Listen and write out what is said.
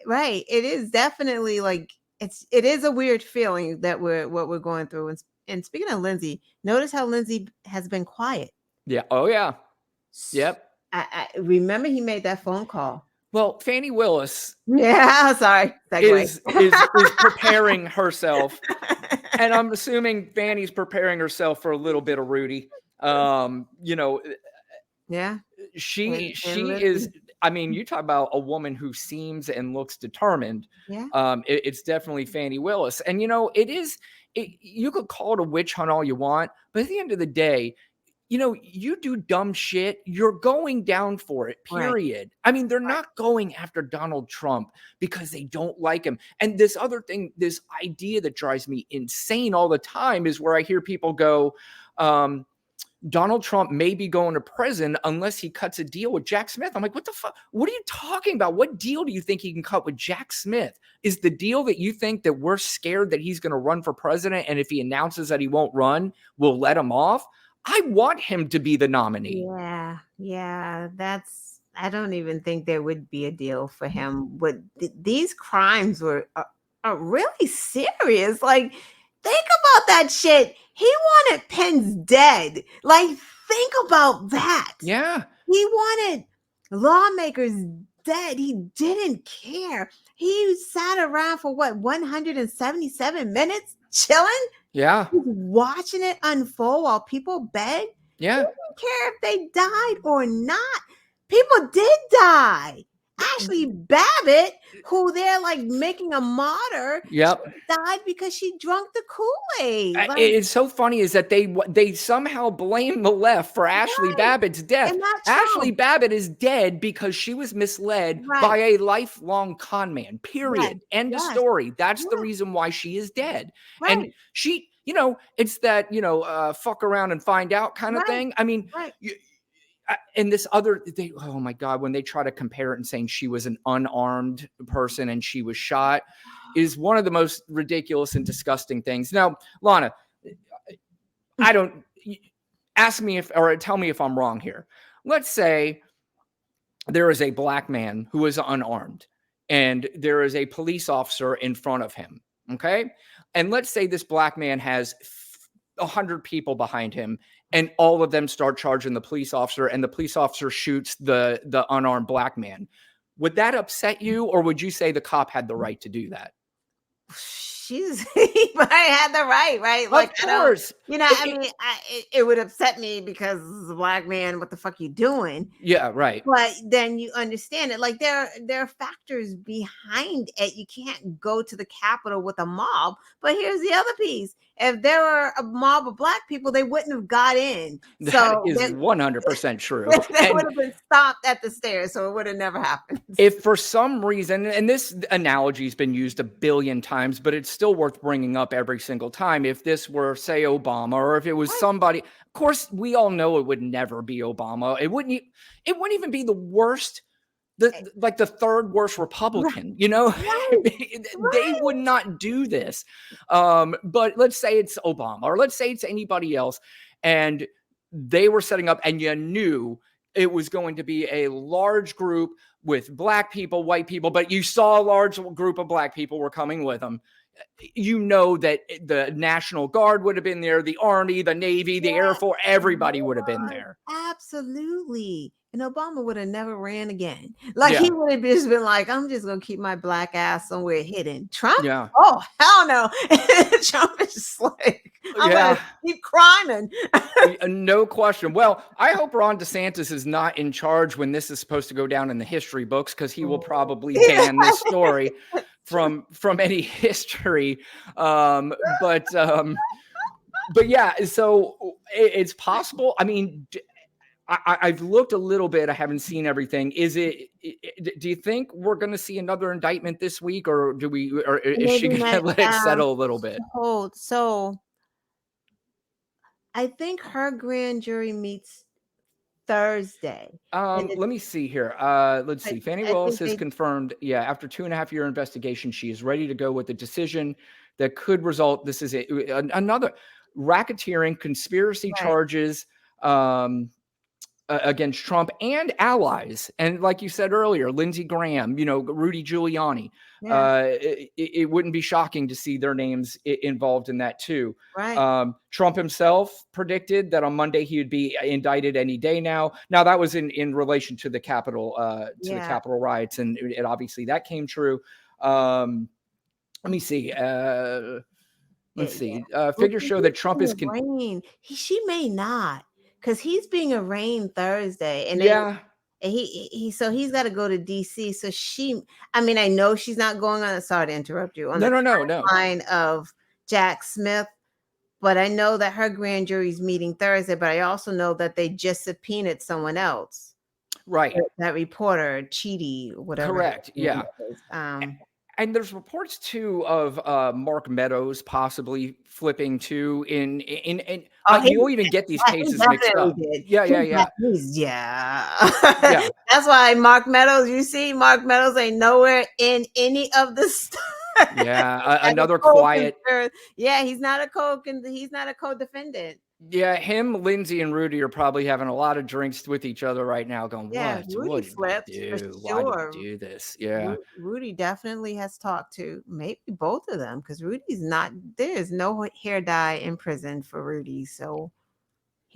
Right. It is definitely like it is a weird feeling that we're going through. And speaking of Lindsay, notice how Lindsay has been quiet. Yeah. Oh, yeah. Yep. I remember he made that phone call. Well, Fani Willis Yeah, sorry. Segue. is preparing herself, and I'm assuming Fanny's preparing herself for a little bit of Rudy. You know, Yeah. she And is. I mean, you talk about a woman who seems and looks determined. yeah. It's definitely Fani Willis, and you know, it is. You could call it a witch hunt all you want, but at the end of the day, you know, you do dumb shit, you're going down for it, Right. period. I mean, they're not going after Donald Trump because they don't like him. And this other thing, this idea that drives me insane all the time is where I hear people go, Donald Trump may be going to prison unless he cuts a deal with Jack Smith. I'm like, what the fuck? What are you talking about? What deal do you think he can cut with Jack Smith? Is the deal that you think that we're scared that he's going to run for president, and if he announces that he won't run, we'll let him off? I want him to be the nominee. Yeah. I don't even think there would be a deal for him. But these crimes are really serious. Like, think about that shit. He wanted Pence dead. Like, think about that. Yeah. He wanted lawmakers dead. He didn't care. He sat around for 177 minutes chilling? Yeah. Watching it unfold while people begged. Yeah. He didn't care if they died or not. People did die. Ashley Babbitt, who they're like making a martyr, died because she drunk the Kool-Aid. Like, it's so funny is that they somehow blame the left for Ashley Babbitt's death. Ashley Babbitt is dead because she was misled by a lifelong con man, period. End of story. That's the reason why she is dead. And she, you know, it's that, you know, fuck around and find out kind of thing. I mean, and this other, oh my God, when they try to compare it and saying she was an unarmed person and she was shot is one of the most ridiculous and disgusting things. Now, Lana, I don't, ask me if, or tell me if I'm wrong here. Let's say there is a black man who is unarmed and there is a police officer in front of him. Okay. And let's say this black man has 100 people behind him and all of them start charging the police officer and the police officer shoots the unarmed black man. Would that upset you, or would you say the cop had the right to do that? He might have the right? Like, of course. It would upset me because this is a black man. What the fuck you doing? Yeah, right. But then you understand it. Like there are factors behind it. You can't go to the Capitol with a mob. But here's the other piece. If there were a mob of black people, they wouldn't have got in. That is 100% true. They would have been stopped at the stairs, so it would have never happened. If for some reason, and this analogy has been used a billion times, but it's still worth bringing up every single time. If this were, say, Obama, or if it was somebody, of course, we all know it would never be Obama. It wouldn't even be the worst. Like the third worst Republican, you know, they would not do this. But let's say it's Obama, or let's say it's anybody else, and they were setting up, and you knew it was going to be a large group with black people, white people, but you saw a large group of black people were coming with them. You know that the National Guard would have been there, the Army, the Navy, the Air Force, everybody would have been there. Absolutely. And Obama would have never ran again. Like he would have just been like, I'm just going to keep my black ass somewhere hidden. Trump? Yeah. Oh, hell no. Trump is just like, I'm going to keep climbing. No question. Well, I hope Ron DeSantis is not in charge when this is supposed to go down in the history books, because he will probably ban this story from any history. But yeah, so it's possible. I mean, I've looked a little bit. I haven't seen everything. Do you think we're going to see another indictment this week, or is she going to let it settle a little bit? So I think her grand jury meets Thursday. Let me see here. Let's see. Fani Willis has confirmed, after 2.5-year investigation, she is ready to go with a decision that could result. This is another racketeering, conspiracy charges. against Trump and allies. And like you said earlier, Lindsey Graham, Rudy Giuliani. Yeah. It wouldn't be shocking to see their names involved in that too. Right. Trump himself predicted that on Monday he would be indicted any day now. Now that was in relation to the Capitol riots, and it obviously that came true. Let me see. Let's see. Figures show that Trump is she may not, because he's being arraigned Thursday, and he's got to go to DC. So I know she's not going on. Sorry to interrupt you. On the timeline of Jack Smith, but I know that her grand jury's meeting Thursday. But I also know that they just subpoenaed someone else, right? That reporter, Chidi, whatever. Correct. Yeah. And there's reports too of Mark Meadows possibly flipping too. You'll even get these cases mixed up. Yeah. That's why Mark Meadows. You see, Mark Meadows ain't nowhere in any of the stuff. Yeah, another quiet. Yeah, he's not a co-defendant. Yeah, him, Lindsay, and Rudy are probably having a lot of drinks with each other right now, going, "What? Rudy flipped for sure. Why did we do this?" Yeah, Rudy definitely has talked to maybe both of them, because Rudy's not. There is no hair dye in prison for Rudy, so